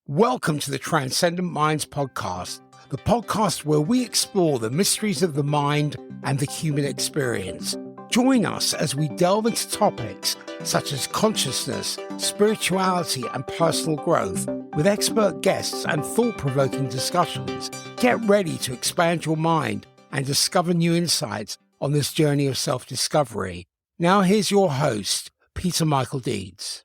Welcome to the Transcendent Minds Podcast, the podcast where we explore the mysteries of the mind and the human experience. Join us as we delve into topics such as consciousness, spirituality, and personal growth with expert guests and thought-provoking discussions. Get ready to expand your mind and discover new insights on this journey of self-discovery. Now here's your host, Peter Michael Deeds.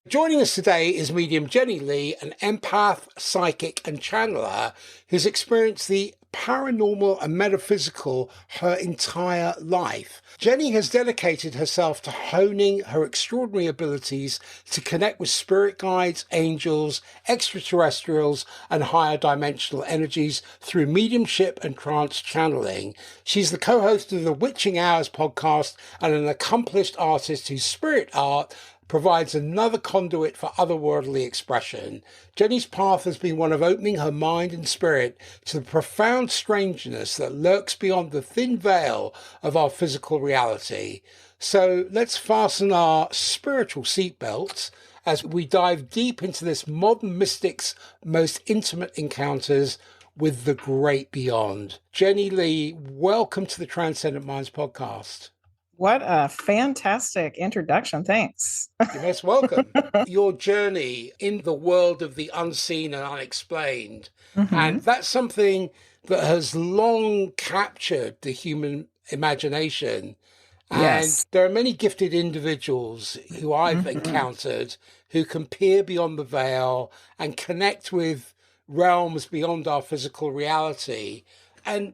Joining us today is medium Jenny Lea, an empath, psychic and channeler who's experienced the paranormal and metaphysical her entire life. Jenny has dedicated herself to honing her extraordinary abilities to connect with spirit guides, angels, extraterrestrials and higher dimensional energies through mediumship and trance channeling. She's the co-host of the Witching Hours podcast and an accomplished artist whose spirit art provides another conduit for otherworldly expression. Jenny's path has been one of opening her mind and spirit to the profound strangeness that lurks beyond the thin veil of our physical reality. So let's fasten our spiritual seatbelts as we dive deep into this modern mystic's most intimate encounters with the great beyond. Jenny Lea, welcome to the Transcendent Minds Podcast. What a fantastic introduction. Thanks. You're most welcome. Your journey in the world of the unseen and unexplained. And that's something that has long captured the human imagination. Yes. And there are many gifted individuals who I've encountered who can peer beyond the veil and connect with realms beyond our physical reality. And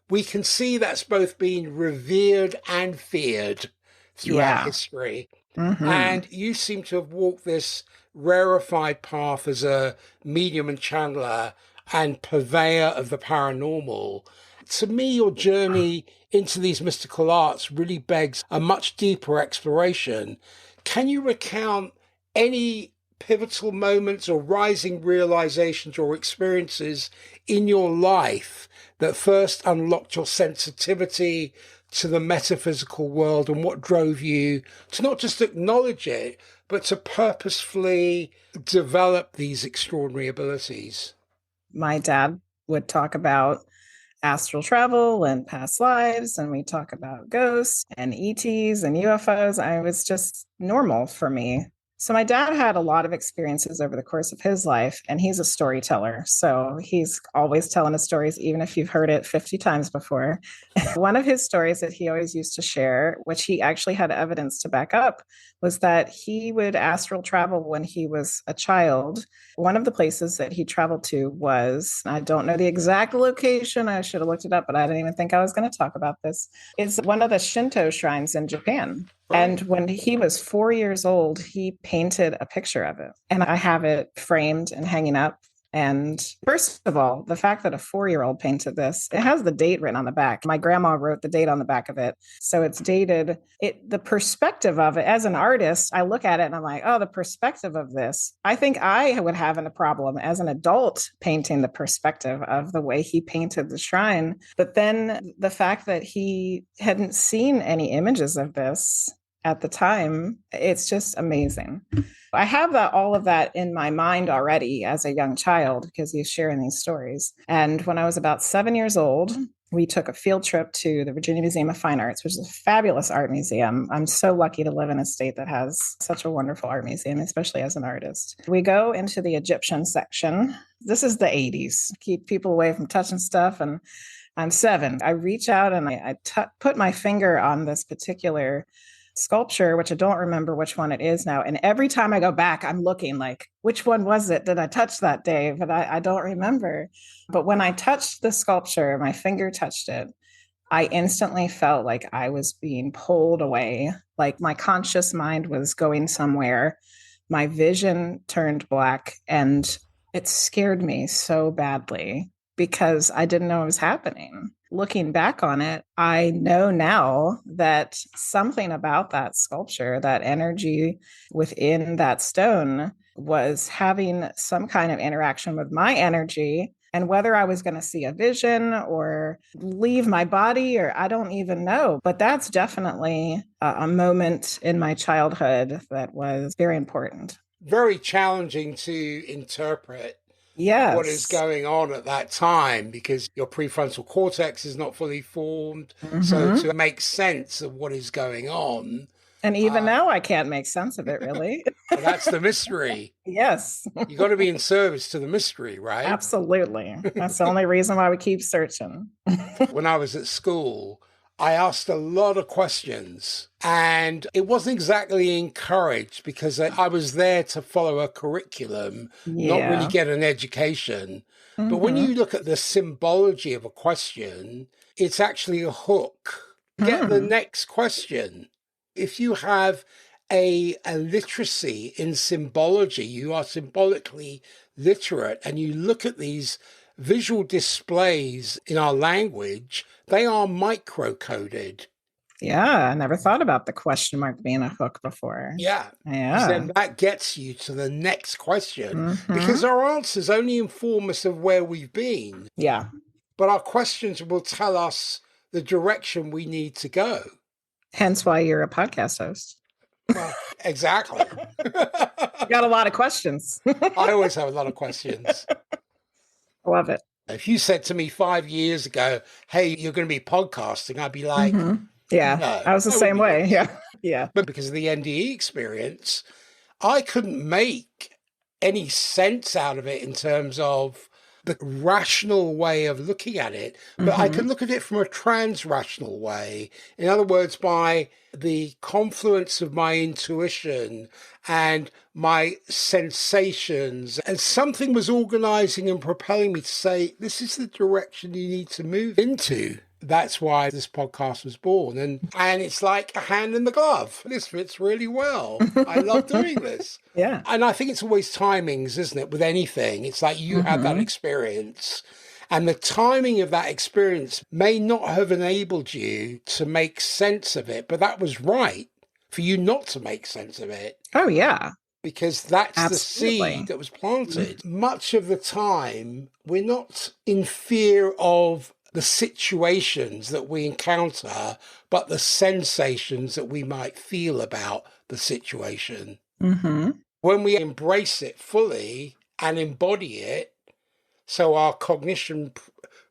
we can see that's both been revered and feared throughout history. And you seem to have walked this rarefied path as a medium and channeler and purveyor of the paranormal. To me, your journey into these mystical arts really begs a much deeper exploration. Can you recount any pivotal moments or rising realizations or experiences in your life that first unlocked your sensitivity to the metaphysical world and what drove you to not just acknowledge it, but to purposefully develop these extraordinary abilities? My dad would talk about astral travel and past lives, and we talk about ghosts and ETs and UFOs. It was just normal for me. So my dad had a lot of experiences over the course of his life, and he's a storyteller. So he's always telling us stories, even if you've heard it 50 times before. One of his stories that he always used to share, which he actually had evidence to back up, was that he would astral travel when he was a child. One of the places that he traveled to was, I don't know the exact location, I should have looked it up, but I didn't even think I was going to talk about this. It's one of the Shinto shrines in Japan. And when he was 4 years old, he painted a picture of it. And I have it framed and hanging up. And first of all, the fact that a 4-year-old painted this, it has the date written on the back. My grandma wrote the date on the back of it. So it's dated. The perspective of it, as an artist, I look at it and I'm like, oh, the perspective of this. I think I would have a problem as an adult painting the perspective of the way he painted the shrine. But then the fact that he hadn't seen any images of this at the time, it's just amazing. I have all of that in my mind already as a young child because he's sharing these stories. And when I was about 7 years old, we took a field trip to the Virginia Museum of Fine Arts, which is a fabulous art museum. I'm so lucky to live in a state that has such a wonderful art museum, especially as an artist. We go into the Egyptian section. This is the 80s. Keep people away from touching stuff. And I'm 7. I reach out and I put my finger on this particular sculpture, which I don't remember which one it is now. And every time I go back, I'm looking like, which one was it? Did I touch that day? But I don't remember. But when I touched the sculpture, my finger touched it, I instantly felt like I was being pulled away, like my conscious mind was going somewhere. My vision turned black and it scared me so badly because I didn't know it was happening. Looking back on it, I know now that something about that sculpture, that energy within that stone was having some kind of interaction with my energy. And whether I was going to see a vision or leave my body, or I don't even know. But that's definitely a moment in my childhood that was very important. very challenging to interpret what is Yes. going on at that time because your prefrontal cortex is not fully formed. So Mm-hmm. to make sense of what is going on, And even now, I can't make sense of it, really. that's the mystery. Yes, You got to be in service to the mystery, right? absolutely. That's the only reason why we keep searching. When I was at school, I asked a lot of questions and it wasn't exactly encouraged because I was there to follow a curriculum, not really Yeah. get an education. But when Mm-hmm. you look at the symbology of a question, it's actually a hook. Get the Hmm. next question. If you have a literacy in symbology, you are symbolically literate, and you look at these visual displays in our language, they are micro-coded. Yeah, I never thought about the question mark being a hook before. Yeah. Because Yeah. then that gets you to the next question. Mm-hmm. Because our answers only inform us of where we've been, Yeah. but our questions will tell us the direction we need to go. Hence why you're a podcast host. Well, exactly. You got a lot of questions. I always have a lot of questions. Love it. If you said to me 5 years ago, hey, you're going to be podcasting, I'd be like, Mm-hmm. Yeah, no, I was the I wouldn't same be way. doing Yeah. that. Yeah. But because of the NDE experience, I couldn't make any sense out of it in terms of the rational way of looking at it, but I Mm-hmm. could look at it from a trans-rational way. In other words, by the confluence of my intuition and my sensations, and something was organizing and propelling me to say, this is the direction you need to move into. That's why this podcast was born. And it's like a hand in the glove. This fits really well. I love doing this. Yeah. And I think it's always timings, isn't it? With anything, it's like you had that Mm-hmm. experience, and the timing of that experience may not have enabled you to make sense of it, but that was right for you not to make sense of it Oh, yeah. because that's the Absolutely. seed that was planted. Much of the time, we're not in fear of the situations that we encounter, but the sensations that we might feel about the situation. Mm-hmm. When we embrace it fully and embody it, so our cognition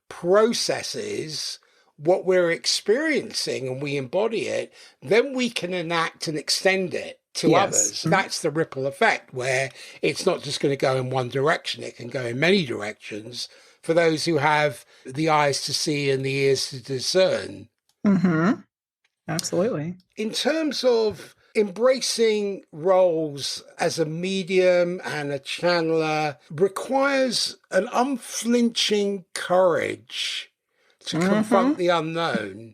processes what we're experiencing and we embody it, then we can enact and extend it to Yes. others. That's the ripple effect, where it's not just going to go in one direction, it can go in many directions for those who have the eyes to see and the ears to discern. Mm-hmm. Absolutely. In terms of embracing roles as a medium and a channeler requires an unflinching courage to confront the unknown.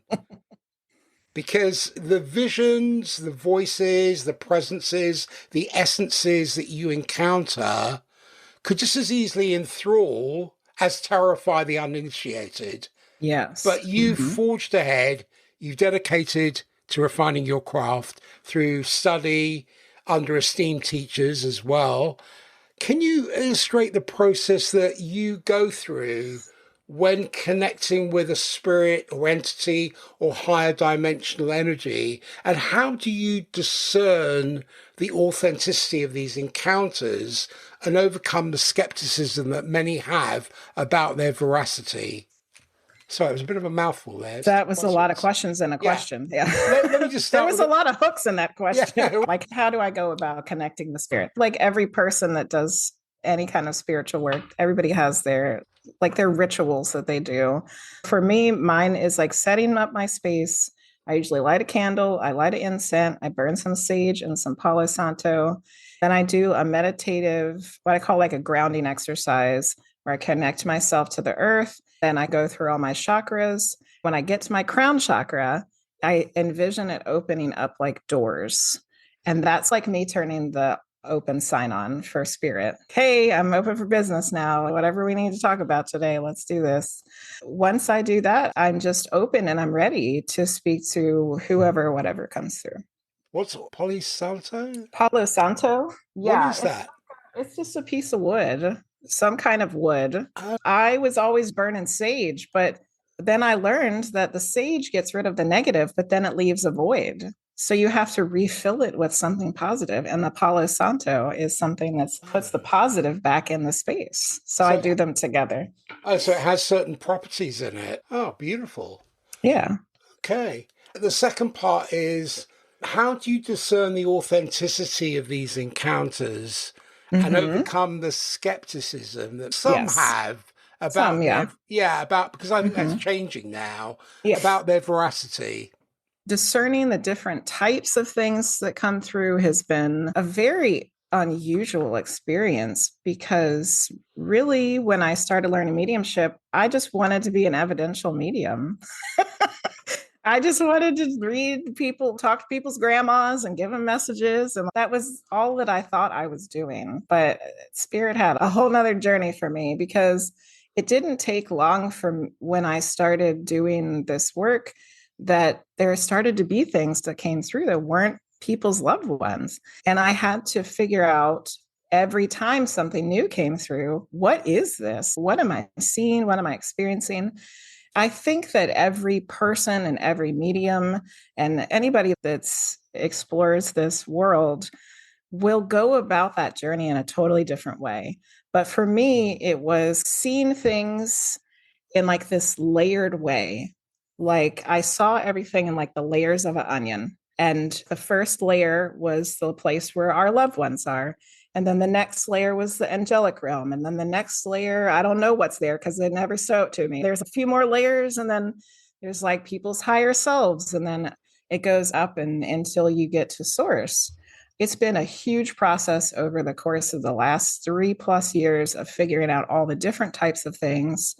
Because the visions, the voices, the presences, the essences that you encounter could just as easily enthrall as terrify the uninitiated. Yes. But you've forged ahead, you've dedicated to refining your craft through study under esteemed teachers as well. Can you illustrate the process that you go through when connecting with a spirit or entity or higher dimensional energy? And how do you discern the authenticity of these encounters and overcome the skepticism that many have about their veracity? Sorry, it was a bit of a mouthful there. That was a lot of questions in a question. Yeah. Let me just There start was with a lot of hooks in that question. Yeah. Like, how do I go about connecting the spirit? Like every person that does any kind of spiritual work, everybody has their rituals that they do. For me, mine is like setting up my space. I usually light a candle, I light an incense, I burn some sage and some Palo Santo. Then I do a meditative, what I call like a grounding exercise, where I connect myself to the earth. Then I go through all my chakras. When I get to my crown chakra, I envision it opening up like doors. And that's like me turning the open sign on for spirit. Hey, I'm open for business now. Whatever we need to talk about today, let's do this. Once I do that, I'm just open and I'm ready to speak to whoever, whatever comes through. What's Palo Santo? Palo Santo? What is that? It's just a piece of wood, some kind of wood. I was always burning sage, but then I learned that the sage gets rid of the negative, but then it leaves a void. So you have to refill it with something positive. And the Palo Santo is something that puts the positive back in the space. So I do them together. Oh, so it has certain properties in it. Oh, beautiful. Yeah. Okay. The second part is, how do you discern the authenticity of these encounters and overcome the skepticism that some have about because I think that's changing now, about their veracity? Discerning the different types of things that come through has been a very unusual experience, because really, when I started learning mediumship, I just wanted to be an evidential medium. I just wanted to read people, talk to people's grandmas and give them messages. And that was all that I thought I was doing. But Spirit had a whole nother journey for me, because it didn't take long from when I started doing this work that there started to be things that came through that weren't people's loved ones. And I had to figure out every time something new came through, what is this? What am I seeing? What am I experiencing? I think that every person and every medium and anybody that explores this world will go about that journey in a totally different way. But for me, it was seeing things in like this layered way. Like I saw everything in like the layers of an onion. And the first layer was the place where our loved ones are. And then the next layer was the angelic realm. And then the next layer, I don't know what's there because they never show it to me. There's a few more layers, and then there's like people's higher selves. And then it goes up until you get to source. It's been a huge process over the course of the last 3+ years of figuring out all the different types of things.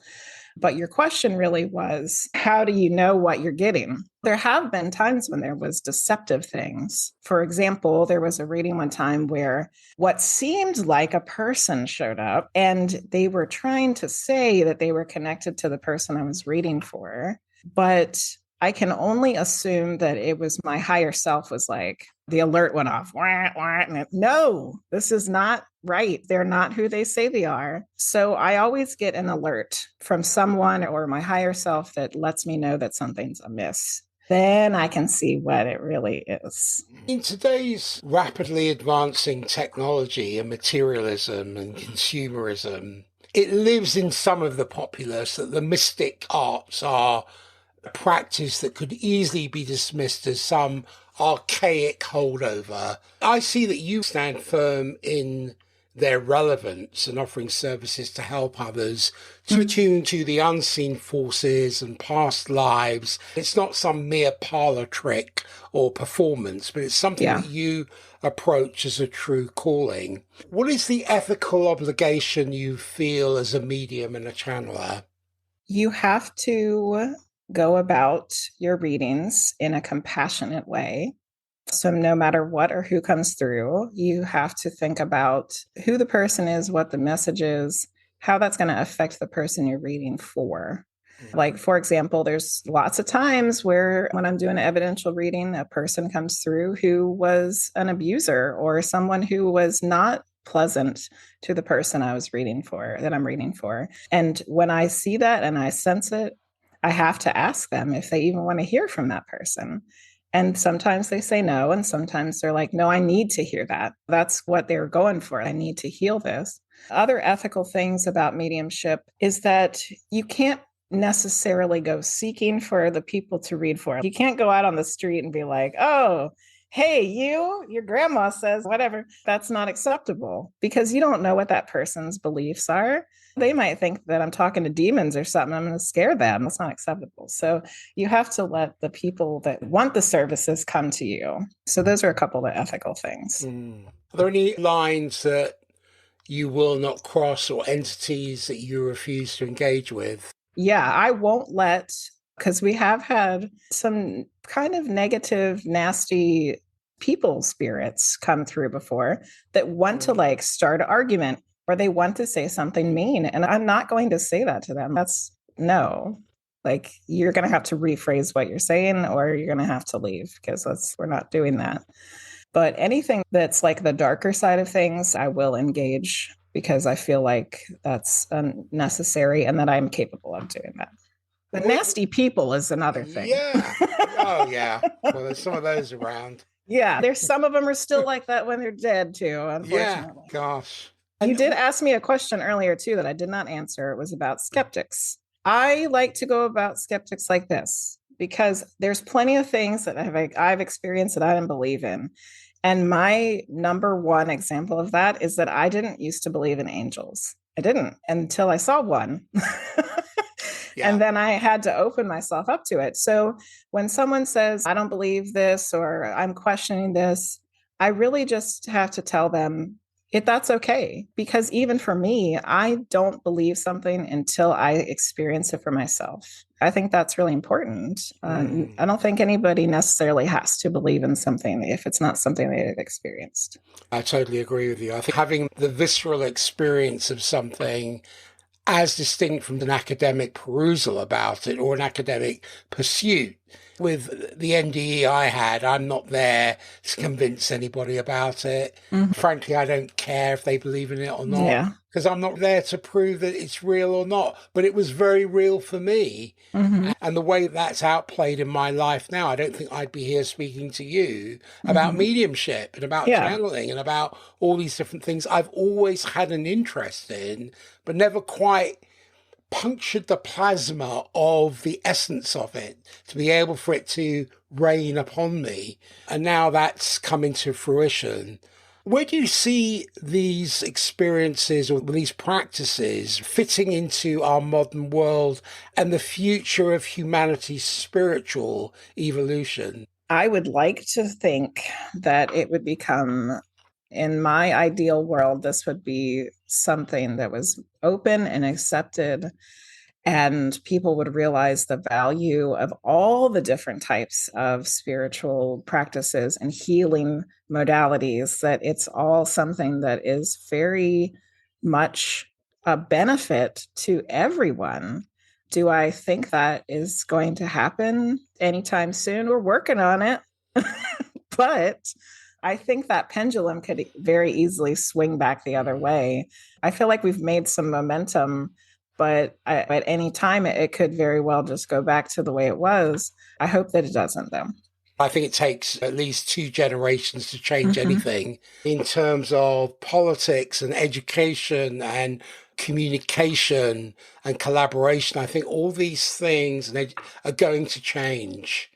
But your question really was, how do you know what you're getting? There have been times when there was deceptive things. For example, there was a reading one time where what seemed like a person showed up, and they were trying to say that they were connected to the person I was reading for. But I can only assume that it was my higher self was like, the alert went off. And no, this is not right. They're not who they say they are. So I always get an alert from someone or my higher self that lets me know that something's amiss. Then I can see what it really is. In today's rapidly advancing technology and materialism and consumerism, it lives in some of the populace that the mystic arts are a practice that could easily be dismissed as some archaic holdover. I see that you stand firm in their relevance and offering services to help others to attune to the unseen forces and past lives. It's not some mere parlor trick or performance, but it's something that you approach as a true calling. What is the ethical obligation you feel as a medium and a channeler? You have to go about your readings in a compassionate way. So no matter what or who comes through, you have to think about who the person is, what the message is, how that's going to affect the person you're reading for. Like, for example, there's lots of times where when I'm doing an evidential reading, a person comes through who was an abuser or someone who was not pleasant to the person I was reading for, that I'm reading for. And when I see that and I sense it, I have to ask them if they even want to hear from that person. And sometimes they say no. And sometimes they're like, no, I need to hear that. That's what they're going for. I need to heal this. Other ethical things about mediumship is that you can't necessarily go seeking for the people to read for. You can't go out on the street and be like, oh, hey, your grandma says whatever. That's not acceptable because you don't know what that person's beliefs are. They might think that I'm talking to demons or something. I'm going to scare them. That's not acceptable. So you have to let the people that want the services come to you. So those are a couple of ethical things. Are there any lines that you will not cross or entities that you refuse to engage with? Yeah, I won't let, because we have had some kind of negative, nasty people spirits come through before that want to like start an argument or they want to say something mean. And I'm not going to say that to them. That's no. Like, you're going to have to rephrase what you're saying or you're going to have to leave because we're not doing that. But anything that's like the darker side of things, I will engage because I feel like that's unnecessary and that I'm capable of doing that. The nasty people is another thing. Yeah. Oh, yeah. Well, there's some of those around. Yeah, there's some of them are still like that when they're dead too, Yeah. unfortunately. Gosh. You did ask me a question earlier too that I did not answer. It was about skeptics. I like to go about skeptics like this because there's plenty of things that I've experienced that I didn't believe in. And my number one example of that is that I didn't used to believe in angels. I didn't until I saw one. Yeah. And then I had to open myself up to it. So when someone says, I don't believe this or I'm questioning this, I really just have to tell them that's okay. Because even for me, I don't believe something until I experience it for myself. I think that's really important. I don't think anybody necessarily has to believe in something if it's not something they've experienced. I totally agree with you. I think having the visceral experience of something as distinct from an academic perusal about it or an academic pursuit. With the NDE I had, I'm not there to convince anybody about it. Mm-hmm. Frankly, I don't care if they believe in it or not, because I'm not there to prove that it's real or not. But it was very real for me. Mm-hmm. And the way that's outplayed in my life now, I don't think I'd be here speaking to you about mediumship and about channeling and about all these different things I've always had an interest in, but never quite punctured the plasma of the essence of it to be able for it to rain upon me. And now that's coming to fruition. Where do you see these experiences or these practices fitting into our modern world and the future of humanity's spiritual evolution? I would like to think that it would become, in my ideal world, this would be something that was open and accepted, and people would realize the value of all the different types of spiritual practices and healing modalities, that it's all something that is very much a benefit to everyone. Do I think that is going to happen anytime soon? We're working on it. But I think that pendulum could very easily swing back the other way. I feel like we've made some momentum, but at any time it could very well just go back to the way it was. I hope that it doesn't, though. I think it takes at least 2 generations to change anything in terms of politics and education and communication and collaboration. I think all these things are going to change.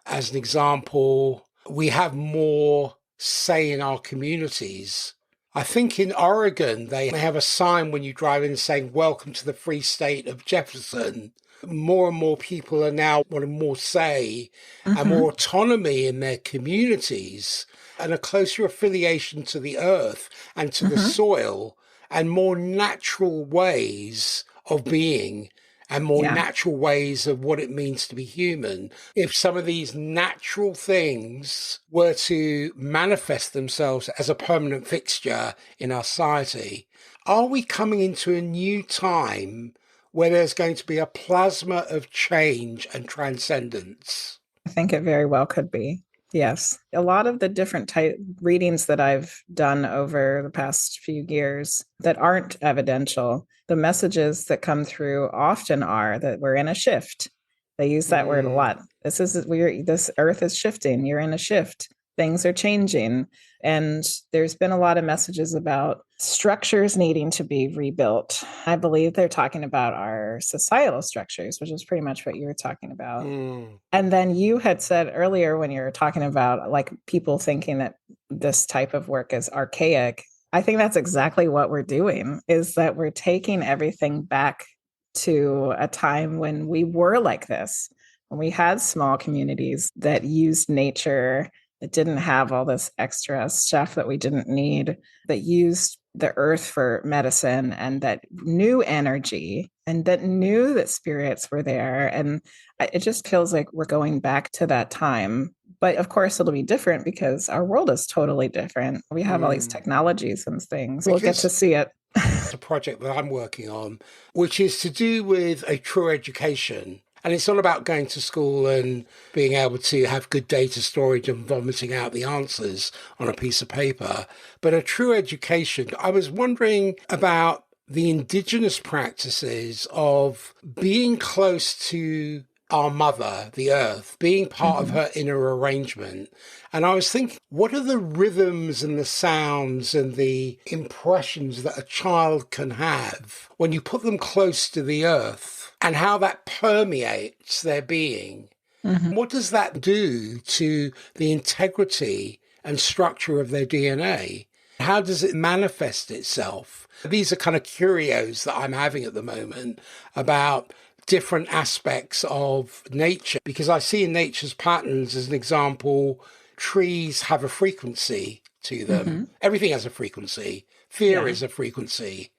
As an example, we have more say in our communities. I think in Oregon, they have a sign when you drive in saying, "Welcome to the free state of Jefferson." More and more people are now wanting more say and more autonomy in their communities and a closer affiliation to the earth and to the soil and more natural ways of being and more natural ways of what it means to be human. If some of these natural things were to manifest themselves as a permanent fixture in our society, are we coming into a new time where there's going to be a plasma of change and transcendence? I think it very well could be. Yes. A lot of the different type readings that I've done over the past few years that aren't evidential, the messages that come through often are that we're in a shift. They use that word a lot. This earth is shifting. You're in a shift. Things are changing. And there's been a lot of messages about structures needing to be rebuilt. I believe they're talking about our societal structures, which is pretty much what you were talking about. And then you had said earlier when you were talking about like people thinking that this type of work is archaic. I think that's exactly what we're doing, is that we're taking everything back to a time when we were like this, when we had small communities that used nature, that didn't have all this extra stuff that we didn't need, that used the earth for medicine and that knew energy and that knew that spirits were there. And it just feels like we're going back to that time. But of course, it'll be different because our world is totally different. We have all these technologies and things. We'll get to see it. It's a project that I'm working on, which is to do with a true education. And it's not about going to school and being able to have good data storage and vomiting out the answers on a piece of paper, but a true education. I was wondering about the indigenous practices of being close to our mother, the earth, being part of her inner arrangement. And I was thinking, what are the rhythms and the sounds and the impressions that a child can have when you put them close to the earth, and how that permeates their being? What does that do to the integrity and structure of their DNA? How does it manifest itself? These are kind of curios that I'm having at the moment about different aspects of nature, because I see in nature's patterns, as an example, trees have a frequency to them. Everything has a frequency. Fear is a frequency.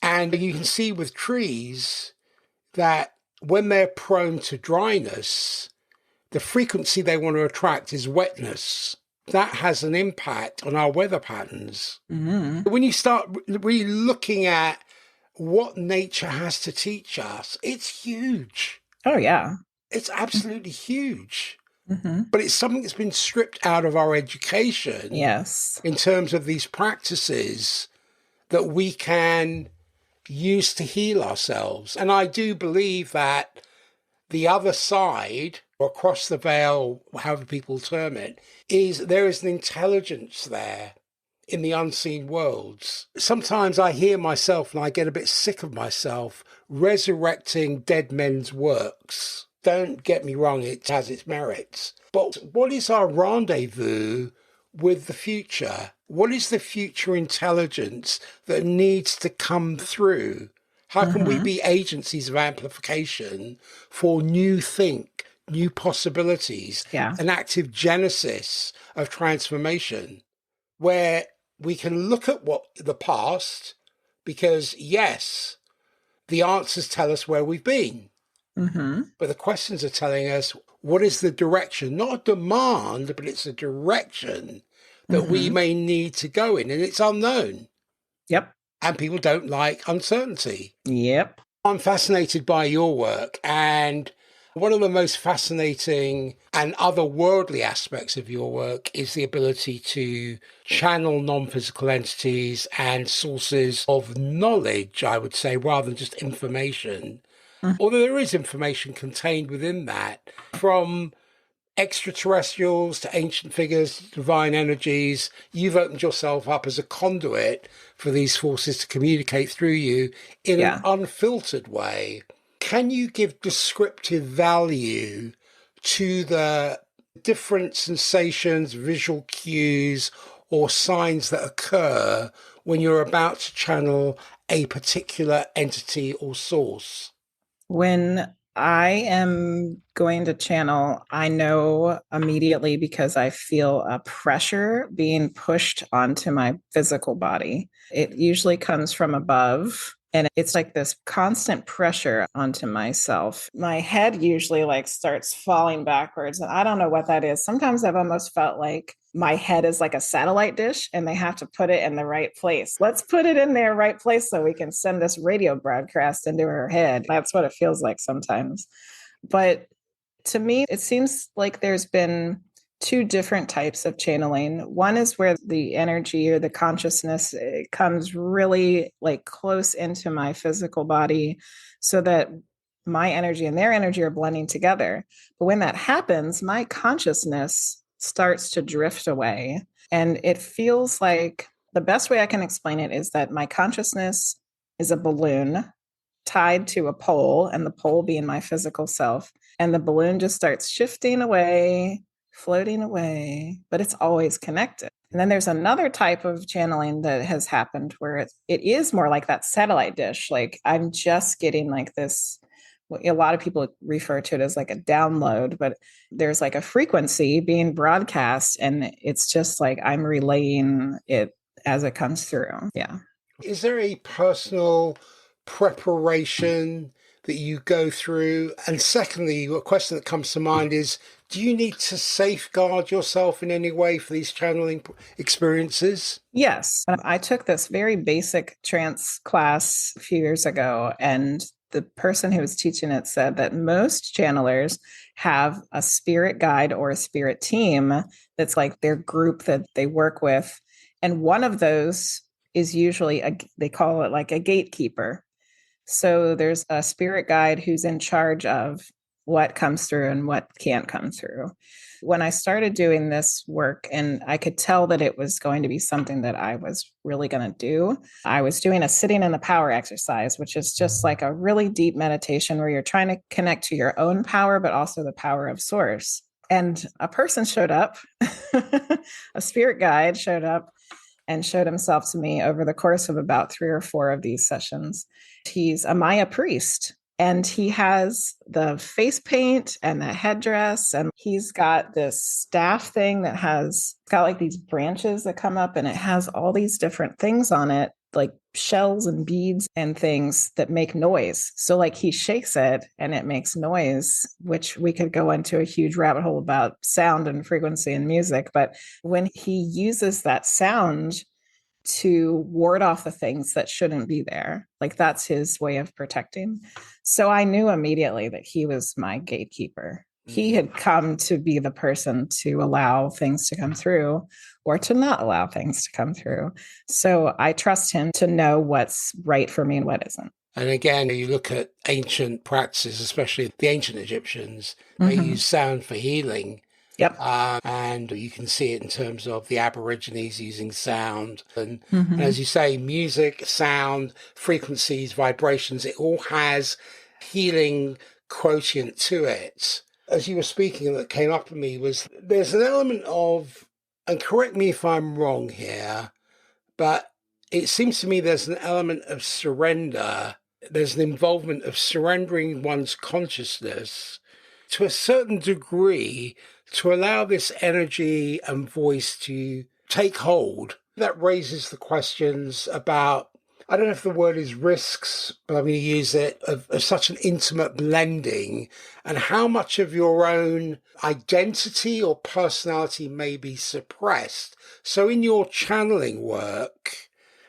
And you can see with trees that when they're prone to dryness, the frequency they want to attract is wetness. That has an impact on our weather patterns. When you start really looking at what nature has to teach us, it's huge. Oh, yeah. It's absolutely huge. But it's something that's been stripped out of our education. Yes. In terms of these practices that we can use to heal ourselves. And I do believe that the other side, or across the veil, however people term it, is there is an intelligence there in the unseen worlds. Sometimes I hear myself and I get a bit sick of myself resurrecting dead men's works. Don't get me wrong, it has its merits. But what is our rendezvous with the future? What is the future intelligence that needs to come through? How can we be agencies of amplification for new think, new possibilities, an active genesis of transformation, where we can look at what the past, because yes, the answers tell us where we've been. But the questions are telling us what is the direction, not a demand, but it's a direction that we may need to go in, and it's unknown. Yep. And people don't like uncertainty. Yep. I'm fascinated by your work, and one of the most fascinating and otherworldly aspects of your work is the ability to channel non-physical entities and sources of knowledge, I would say, rather than just information. Although there is information contained within that, from extraterrestrials to ancient figures, divine energies. You've opened yourself up as a conduit for these forces to communicate through you in an unfiltered way. Can you give descriptive value to the different sensations, visual cues, or signs that occur when you're about to channel a particular entity or source? When I am going to channel, I know immediately because I feel a pressure being pushed onto my physical body. It usually comes from above, and it's like this constant pressure onto myself. My head usually like starts falling backwards, and I don't know what that is. Sometimes I've almost felt like my head is like a satellite dish and they have to put it in the right place. Let's put it in their right place so we can send this radio broadcast into her head. That's what it feels like sometimes. But to me, it seems like there's been two different types of channeling. One is where the energy or the consciousness comes really like close into my physical body so that my energy and their energy are blending together. But when that happens, my consciousness starts to drift away. And it feels like the best way I can explain it is that my consciousness is a balloon tied to a pole, and the pole being my physical self. And the balloon just starts shifting away, floating away, but it's always connected. And then there's another type of channeling that has happened where it is more like that satellite dish. Like I'm just getting like this, a lot of people refer to it as like a download, but there's like a frequency being broadcast and it's just like I'm relaying it as it comes through. Yeah. Is there a personal preparation that you go through? And secondly, a question that comes to mind is, do you need to safeguard yourself in any way for these channeling experiences? Yes. I took this very basic trance class a few years ago, and the person who was teaching it said that most channelers have a spirit guide or a spirit team that's like their group that they work with. And one of those is usually, they call it like a gatekeeper. So there's a spirit guide who's in charge of what comes through and what can't come through. When I started doing this work, and I could tell that it was going to be something that I was really going to do, I was doing a sitting in the power exercise, which is just like a really deep meditation where you're trying to connect to your own power, but also the power of source. And a person showed up, a spirit guide showed up and showed himself to me over the course of about 3 or 4 of these sessions. He's a Maya priest. And he has the face paint and the headdress, and he's got this staff thing that has got like these branches that come up, and it has all these different things on it, like shells and beads and things that make noise. So like he shakes it and it makes noise, which we could go into a huge rabbit hole about sound and frequency and music. But when he uses that sound to ward off the things that shouldn't be there, like that's his way of protecting. So I knew immediately that he was my gatekeeper. He had come to be the person to allow things to come through or to not allow things to come through. So I trust him to know what's right for me and what isn't. And again, you look at ancient practices, especially the ancient Egyptians, they use sound for healing. Yep. And you can see it in terms of the Aborigines using sound. And as you say, music, sound, frequencies, vibrations, it all has healing quotient to it. As you were speaking, that came up to me was there's an element of, and correct me if I'm wrong here, but it seems to me there's an element of surrender. There's an involvement of surrendering one's consciousness to a certain degree to allow this energy and voice to take hold. That raises the questions about, I don't know if the word is risks, but I'm going to use it, of such an intimate blending and how much of your own identity or personality may be suppressed. So in your channeling work,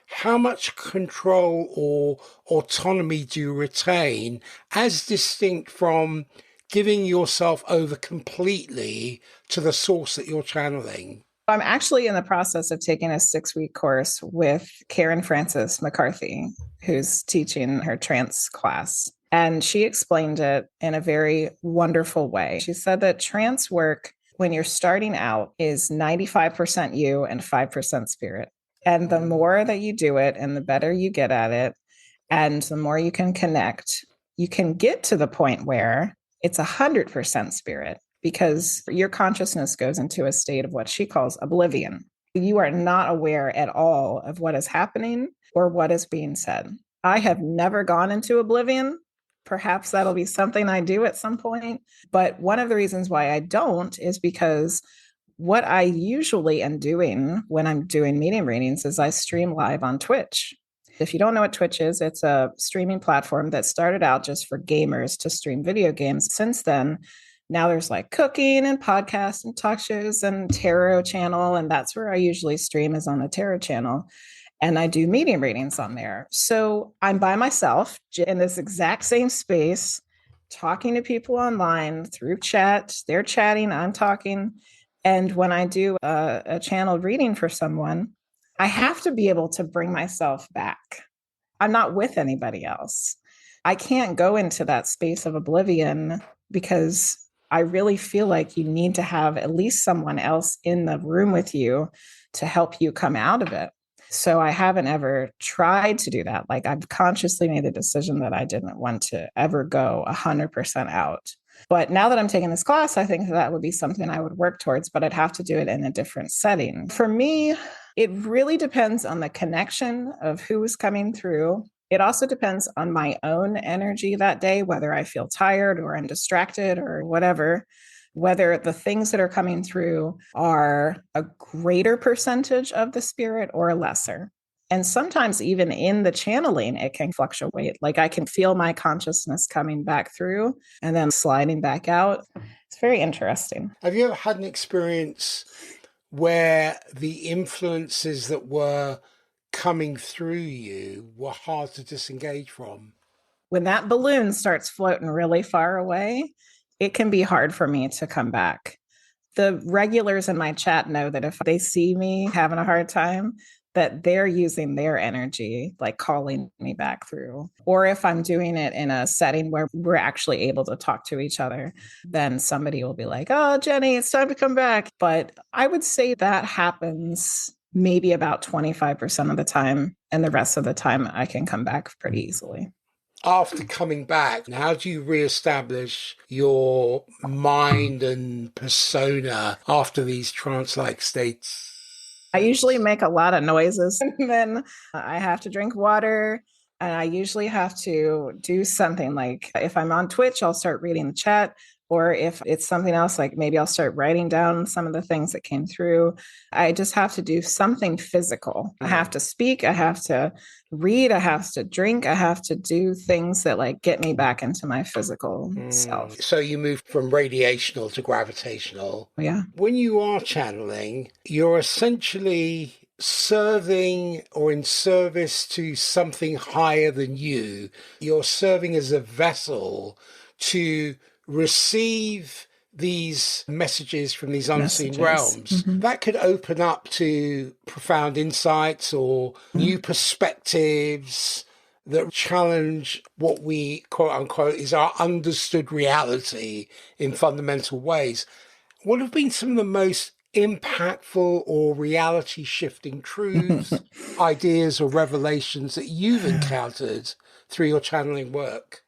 how much control or autonomy do you retain as distinct from giving yourself over completely to the source that you're channeling? I'm actually in the process of taking a 6-week course with Karen Francis McCarthy, who's teaching her trance class. And she explained it in a very wonderful way. She said that trance work, when you're starting out, is 95% you and 5% spirit. And the more that you do it and the better you get at it, and the more you can connect, you can get to the point where it's 100% spirit, because your consciousness goes into a state of what she calls oblivion. You are not aware at all of what is happening or what is being said. I have never gone into oblivion. Perhaps that'll be something I do at some point. But one of the reasons why I don't is because what I usually am doing when I'm doing medium readings is I stream live on Twitch. If you don't know what Twitch is, it's a streaming platform that started out just for gamers to stream video games. Since then, now there's like cooking and podcasts and talk shows and tarot channel. And that's where I usually stream, is on the tarot channel. And I do medium readings on there. So I'm by myself in this exact same space, talking to people online through chat. They're chatting, I'm talking. And when I do a channeled reading for someone, I have to be able to bring myself back. I'm not with anybody else. I can't go into that space of oblivion because I really feel like you need to have at least someone else in the room with you to help you come out of it. So I haven't ever tried to do that. Like, I've consciously made the decision that I didn't want to ever go 100% out. But now that I'm taking this class, I think that would be something I would work towards, but I'd have to do it in a different setting. For me, it really depends on the connection of who is coming through. It also depends on my own energy that day, whether I feel tired or I'm distracted or whatever, whether the things that are coming through are a greater percentage of the spirit or a lesser. And sometimes even in the channeling, it can fluctuate. Like, I can feel my consciousness coming back through and then sliding back out. It's very interesting. Have you ever had an experience where the influences that were coming through you were hard to disengage from? When that balloon starts floating really far away, it can be hard for me to come back. The regulars in my chat know that if they see me having a hard time, that they're using their energy, like calling me back through. Or if I'm doing it in a setting where we're actually able to talk to each other, then somebody will be like, oh, Jenny, it's time to come back. But I would say that happens maybe about 25% of the time. And the rest of the time, I can come back pretty easily. After coming back, how do you reestablish your mind and persona after these trance-like states? I usually make a lot of noises and then I have to drink water. And I usually have to do something like if I'm on Twitch, I'll start reading the chat. Or if it's something else, like maybe I'll start writing down some of the things that came through. I just have to do something physical. I have to speak. I have to read. I have to drink. I have to do things that like get me back into my physical self. So you move from radiational to gravitational. Yeah. When you are channeling, you're essentially serving or in service to something higher than you. You're serving as a vessel to receive these messages from these unseen realms. That could open up to profound insights or new perspectives that challenge what we quote unquote is our understood reality in fundamental ways. What have been some of the most impactful or reality shifting truths, ideas, or revelations that you've encountered through your channeling work?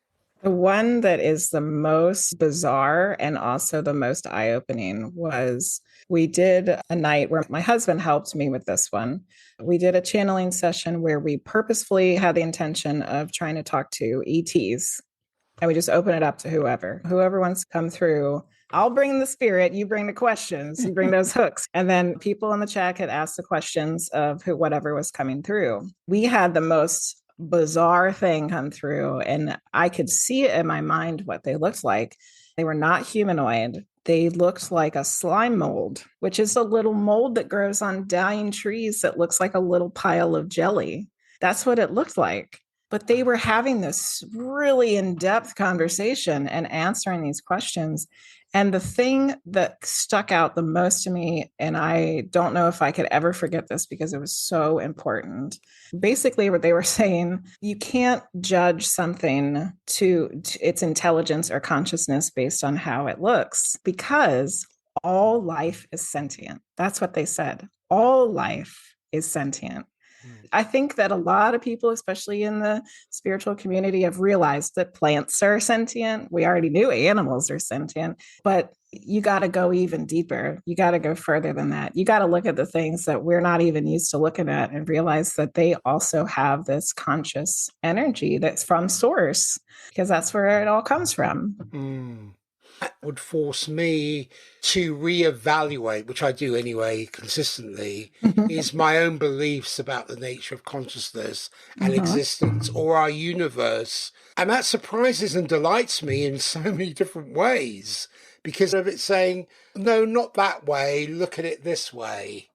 The one that is the most bizarre and also the most eye-opening was we did a night where my husband helped me with this one. We did a channeling session where we purposefully had the intention of trying to talk to ETs. And we just open it up to whoever wants to come through. I'll bring the spirit, you bring the questions, you bring those hooks. And then people in the chat could ask the questions of whatever was coming through. We had the most bizarre thing come through and I could see it in my mind what they looked like. They were not humanoid. They looked like a slime mold, which is a little mold that grows on dying trees that looks like a little pile of jelly. That's what it looked like. But they were having this really in-depth conversation and answering these questions. And the thing that stuck out the most to me, and I don't know if I could ever forget this because it was so important. Basically, what they were saying, you can't judge something to its intelligence or consciousness based on how it looks, because all life is sentient. That's what they said. All life is sentient. I think that a lot of people, especially in the spiritual community, have realized that plants are sentient. We already knew animals are sentient, but you got to go even deeper. You got to go further than that. You got to look at the things that we're not even used to looking at and realize that they also have this conscious energy that's from source, because that's where it all comes from. That would force me to reevaluate, which I do anyway consistently, is my own beliefs about the nature of consciousness and existence or our universe. And that surprises and delights me in so many different ways because of it saying, no, not that way, look at it this way.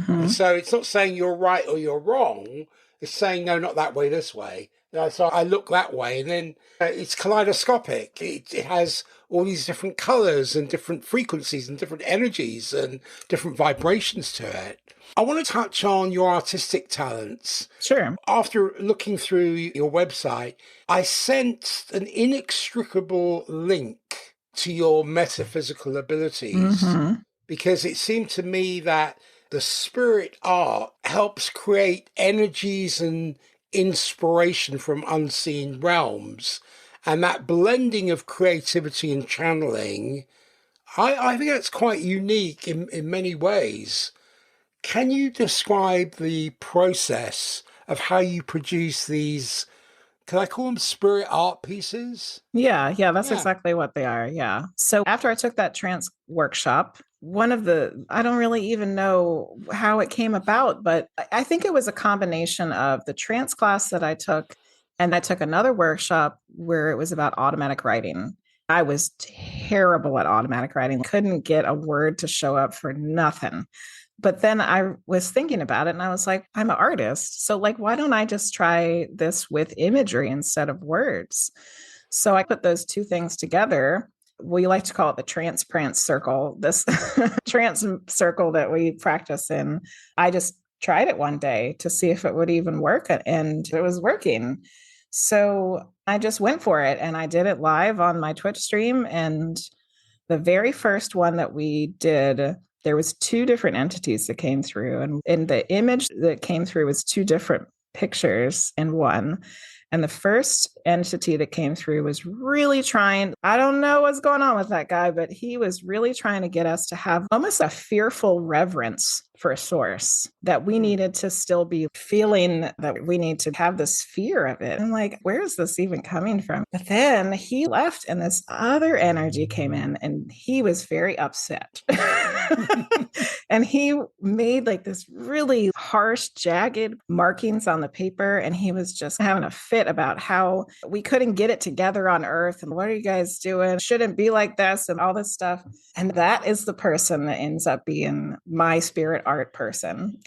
And so it's not saying you're right or you're wrong. It's saying, no, not that way, this way. So I look that way, and then it's kaleidoscopic. It has all these different colors and different frequencies and different energies and different vibrations to it. I want to touch on your artistic talents. Sure. After looking through your website, I sensed an inextricable link to your metaphysical abilities because it seemed to me that the spirit art helps create energies and inspiration from unseen realms. And that blending of creativity and channeling, I think that's quite unique in many ways. Can you describe the process of how you produce these, can I call them spirit art pieces? Yeah, that's exactly what they are. Yeah. So after I took that trance workshop, I don't really even know how it came about, but I think it was a combination of the trance class that I took, and I took another workshop where it was about automatic writing. I was terrible at automatic writing, couldn't get a word to show up for nothing. But then I was thinking about it and I was like, I'm an artist. So like, why don't I just try this with imagery instead of words? So I put those two things together. We like to call it the trance prance circle, this trance circle that we practice in. I just tried it one day to see if it would even work, and it was working. So I just went for it and I did it live on my Twitch stream. And the very first one that we did, there was two different entities that came through, and the image that came through was two different pictures in one. And the first entity that came through was really trying, I don't know what's going on with that guy, but he was really trying to get us to have almost a fearful reverence for a source, that we needed to still be feeling that we need to have this fear of it. I'm like, where is this even coming from? But then he left and this other energy came in and he was very upset. And he made like this really harsh, jagged markings on the paper. And he was just having a fit about how we couldn't get it together on Earth. And what are you guys doing? Shouldn't be like this and all this stuff. And that is the person that ends up being my spirit art person.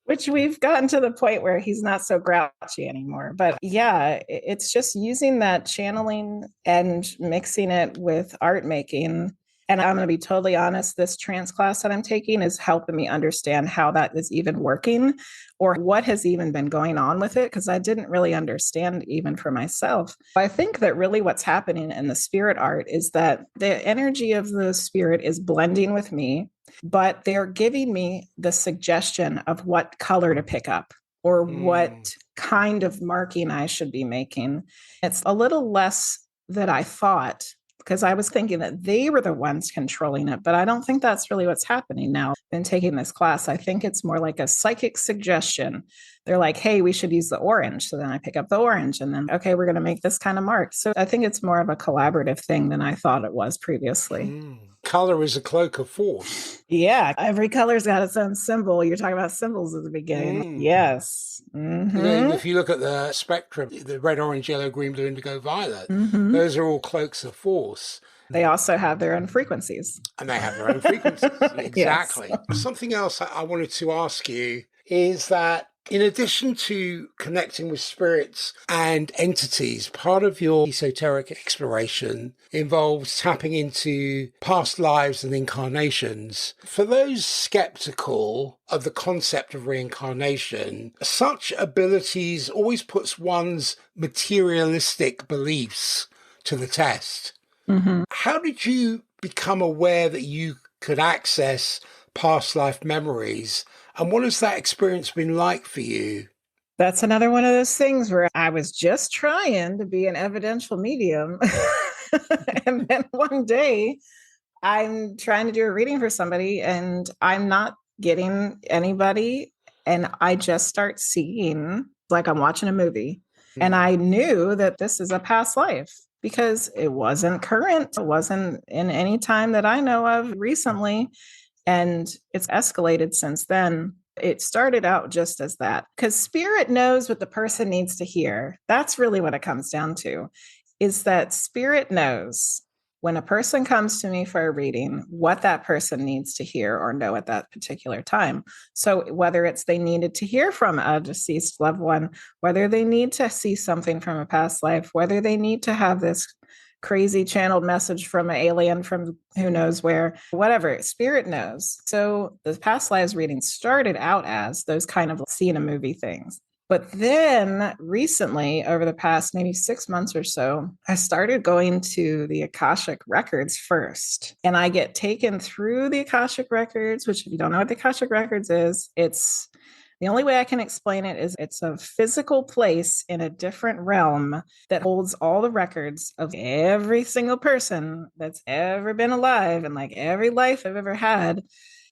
Which we've gotten to the point where he's not so grouchy anymore. But yeah, it's just using that channeling and mixing it with art making. And I'm going to be totally honest, this trance class that I'm taking is helping me understand how that is even working or what has even been going on with it, because I didn't really understand even for myself. I think that really what's happening in the spirit art is that the energy of the spirit is blending with me, but they're giving me the suggestion of what color to pick up or what kind of marking I should be making. It's a little less than I thought, because I was thinking that they were the ones controlling it, but I don't think that's really what's happening now. In taking this class, I think it's more like a psychic suggestion. They're like, hey, we should use the orange. So then I pick up the orange and then, okay, we're going to make this kind of mark. So I think it's more of a collaborative thing than I thought it was previously. Color is a cloak of force. Yeah, every color's got its own symbol. You're talking about symbols at the beginning. Yes. If you look at the spectrum, the red, orange, yellow, green, blue, indigo, violet, those are all cloaks of force. They also have their own frequencies. And they have their own frequencies. Exactly. Yes. Something else I wanted to ask you is that in addition to connecting with spirits and entities, part of your esoteric exploration involves tapping into past lives and incarnations. For those skeptical of the concept of reincarnation, such abilities always puts one's materialistic beliefs to the test. How did you become aware that you could access past life memories? And what has that experience been like for you? That's another one of those things where I was just trying to be an evidential medium. And then one day I'm trying to do a reading for somebody and I'm not getting anybody. And I just start seeing like I'm watching a movie. And I knew that this is a past life because it wasn't current. It wasn't in any time that I know of recently. And it's escalated since then. It started out just as that, because spirit knows what the person needs to hear. That's really what it comes down to, is that spirit knows when a person comes to me for a reading, what that person needs to hear or know at that particular time. So whether it's they needed to hear from a deceased loved one, whether they need to see something from a past life, whether they need to have this crazy channeled message from an alien from who knows where, whatever, spirit knows. So the past lives reading started out as those kind of seeing a movie things. But then recently, over the past maybe 6 months or so, I started going to the Akashic records first. And I get taken through the Akashic records, which if you don't know what the Akashic records is, it's the only way I can explain it is it's a physical place in a different realm that holds all the records of every single person that's ever been alive and like every life I've ever had.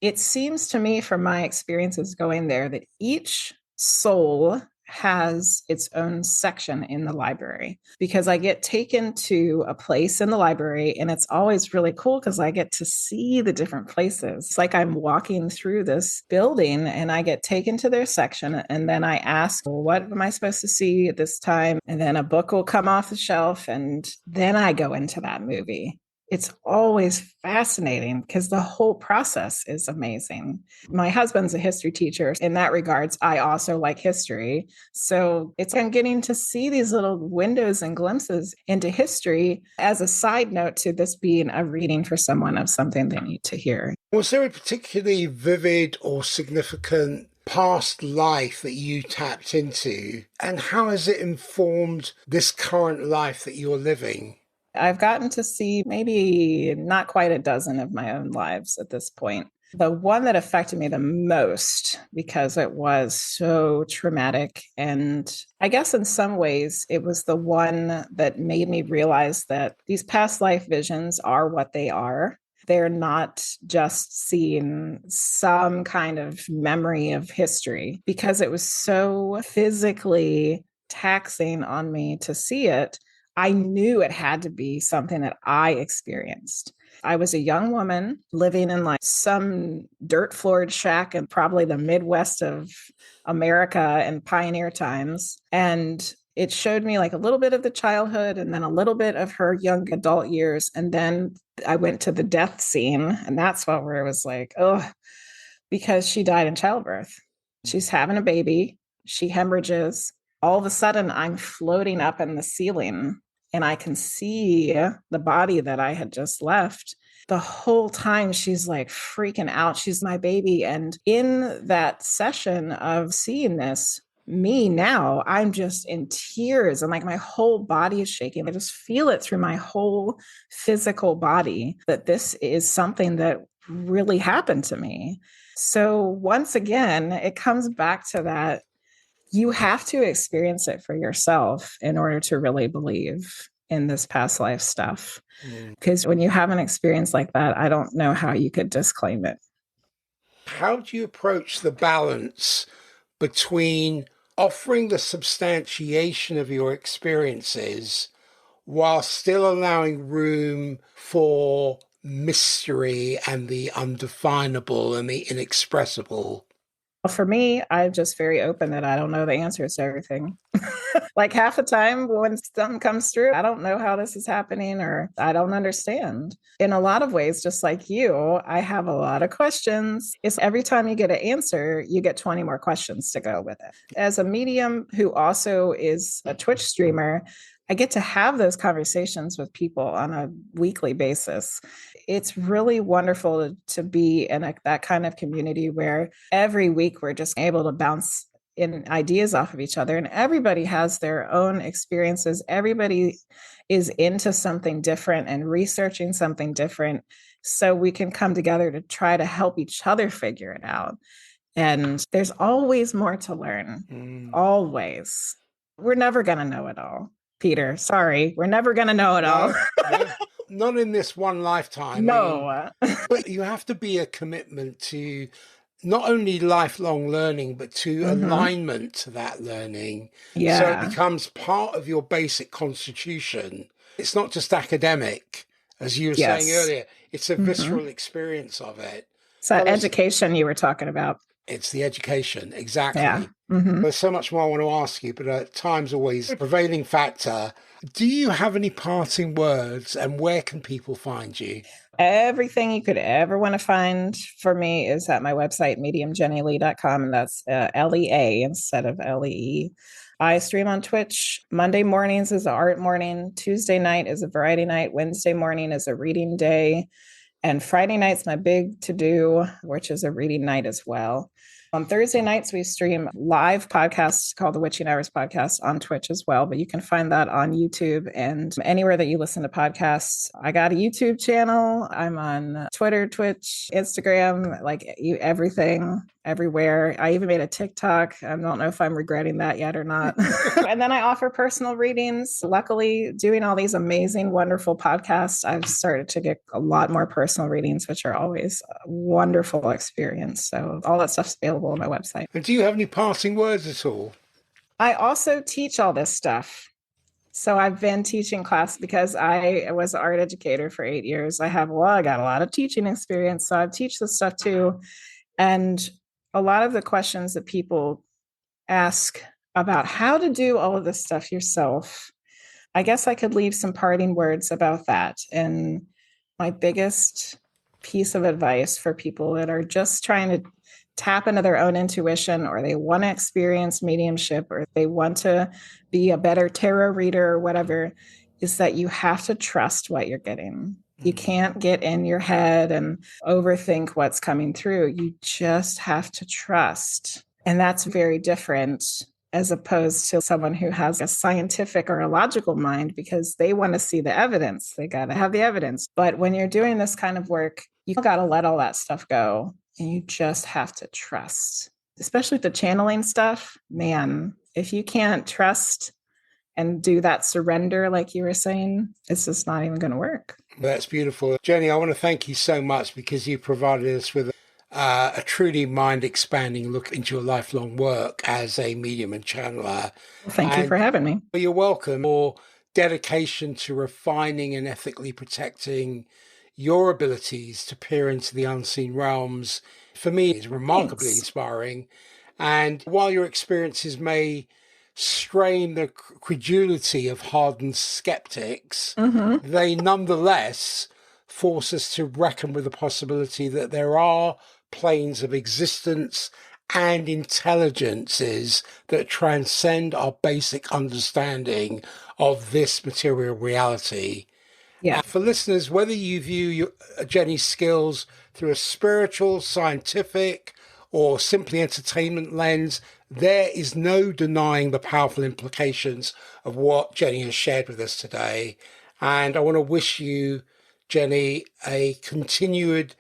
It seems to me from my experiences going there that each soul has its own section in the library, because I get taken to a place in the library and it's always really cool because I get to see the different places. It's like I'm walking through this building and I get taken to their section and then I ask, well, what am I supposed to see at this time? And then a book will come off the shelf and then I go into that movie. It's always fascinating because the whole process is amazing. My husband's a history teacher. In that regards, I also like history. So I'm getting to see these little windows and glimpses into history as a side note to this being a reading for someone of something they need to hear. Was there a particularly vivid or significant past life that you tapped into? And how has it informed this current life that you're living? I've gotten to see maybe not quite a dozen of my own lives at this point. The one that affected me the most, because it was so traumatic, and I guess in some ways it was the one that made me realize that these past life visions are what they are. They're not just seeing some kind of memory of history, because it was so physically taxing on me to see it. I knew it had to be something that I experienced. I was a young woman living in like some dirt floored shack in probably the Midwest of America in pioneer times. And it showed me like a little bit of the childhood and then a little bit of her young adult years. And then I went to the death scene. And that's where it was like, oh, because she died in childbirth. She's having a baby. She hemorrhages. All of a sudden, I'm floating up in the ceiling and I can see the body that I had just left. The whole time she's like freaking out. She's my baby. And in that session of seeing this, me now, I'm just in tears and like my whole body is shaking. I just feel it through my whole physical body that this is something that really happened to me. So once again, it comes back to that. You have to experience it for yourself in order to really believe in this past life stuff. Because when you have an experience like that, I don't know how you could disclaim it. How do you approach the balance between offering the substantiation of your experiences while still allowing room for mystery and the undefinable and the inexpressible? For me, I'm just very open that I don't know the answers to everything. Like half the time when something comes through, I don't know how this is happening or I don't understand. In a lot of ways, just like you, I have a lot of questions. It's every time you get an answer, you get 20 more questions to go with it. As a medium who also is a Twitch streamer, I get to have those conversations with people on a weekly basis. It's really wonderful to be in that kind of community where every week we're just able to bounce in ideas off of each other, and everybody has their own experiences. Everybody is into something different and researching something different. So we can come together to try to help each other figure it out. And there's always more to learn. Always. We're never going to know it all. Peter, sorry, we're never going to know it all. Not in this one lifetime. No. But you have to be a commitment to not only lifelong learning, but to alignment to that learning. Yeah. So it becomes part of your basic constitution. It's not just academic, as you were saying earlier. It's a visceral experience of it. So education you were talking about. It's the education, exactly. Yeah. There's so much more I want to ask you, but time's always a prevailing factor. Do you have any parting words, and where can people find you? Everything you could ever want to find for me is at my website, mediumjennylea.com, and that's LEA instead of LEE. I stream on Twitch. Monday mornings is an art morning. Tuesday night is a variety night. Wednesday morning is a reading day. And Friday night's my big to-do, which is a reading night as well. On Thursday nights, we stream live podcasts called the Witching Hours Podcast on Twitch as well, but you can find that on YouTube and anywhere that you listen to podcasts. I got a YouTube channel. I'm on Twitter, Twitch, Instagram, everything, everywhere. I even made a TikTok. I don't know if I'm regretting that yet or not. And then I offer personal readings. Luckily, doing all these amazing, wonderful podcasts, I've started to get a lot more personal readings, which are always a wonderful experience. So all that stuff's available on my website. And do you have any parting words at all? I also teach all this stuff. So I've been teaching class because I was an art educator for 8 years. I got a lot of teaching experience. So I teach this stuff too. And a lot of the questions that people ask about how to do all of this stuff yourself, I guess I could leave some parting words about that. And My biggest piece of advice for people that are just trying to tap into their own intuition, or they want to experience mediumship, or they want to be a better tarot reader or whatever, is that you have to trust what you're getting. You can't get in your head and overthink what's coming through. You just have to trust. And that's very different as opposed to someone who has a scientific or a logical mind, because they want to see the evidence. They got to have the evidence. But when you're doing this kind of work, you got to let all that stuff go. And you just have to trust, especially the channeling stuff. Man, if you can't trust and do that surrender, like you were saying, it's just not even going to work. That's beautiful. Jenny, I want to thank you so much because you provided us with a truly mind-expanding look into your lifelong work as a medium and channeler. Thank you for having me. You're welcome. Your dedication to refining and ethically protecting your abilities to peer into the unseen realms, for me, is remarkably inspiring. And while your experiences may strain the credulity of hardened skeptics, they nonetheless force us to reckon with the possibility that there are planes of existence and intelligences that transcend our basic understanding of this material reality. Yeah. For listeners, whether you view Jenny's skills through a spiritual, scientific, or simply entertainment lens, there is no denying the powerful implications of what Jenny has shared with us today. And I want to wish you, Jenny, a continued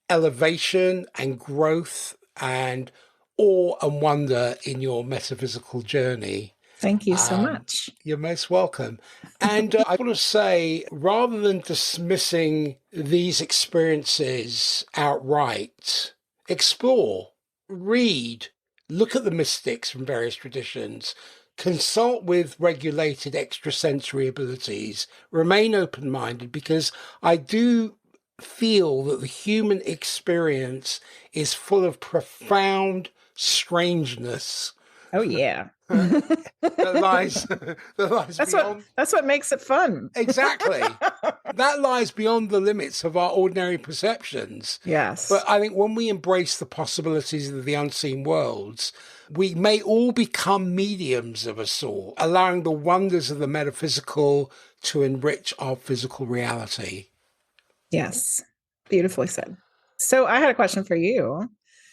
elevation and growth and awe and wonder in your metaphysical journey. Thank you so much. You're most welcome. And I want to say, rather than dismissing these experiences outright, explore, read, look at the mystics from various traditions, consult with regulated extrasensory abilities, remain open-minded, because I do feel that the human experience is full of profound strangeness. Oh, yeah. that lies beyond. That's what makes it fun. Exactly. That lies beyond the limits of our ordinary perceptions. Yes. But I think when we embrace the possibilities of the unseen worlds, we may all become mediums of a sort, allowing the wonders of the metaphysical to enrich our physical reality. Yes. Beautifully said. So I had a question for you.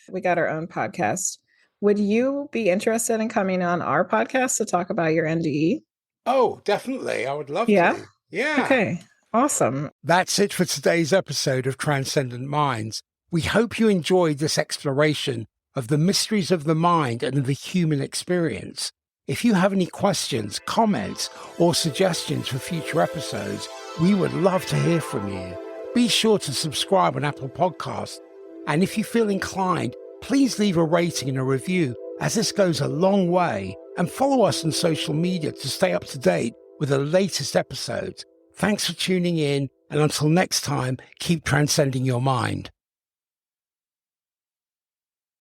We got our own podcast. Would you be interested in coming on our podcast to talk about your NDE? Oh, definitely. I would love to. Yeah. Okay. Awesome. That's it for today's episode of Transcendent Minds. We hope you enjoyed this exploration of the mysteries of the mind and the human experience. If you have any questions, comments, or suggestions for future episodes, we would love to hear from you. Be sure to subscribe on Apple Podcasts. And if you feel inclined, please leave a rating and a review, as this goes a long way, and follow us on social media to stay up to date with the latest episodes. Thanks for tuning in, and until next time, keep transcending your mind.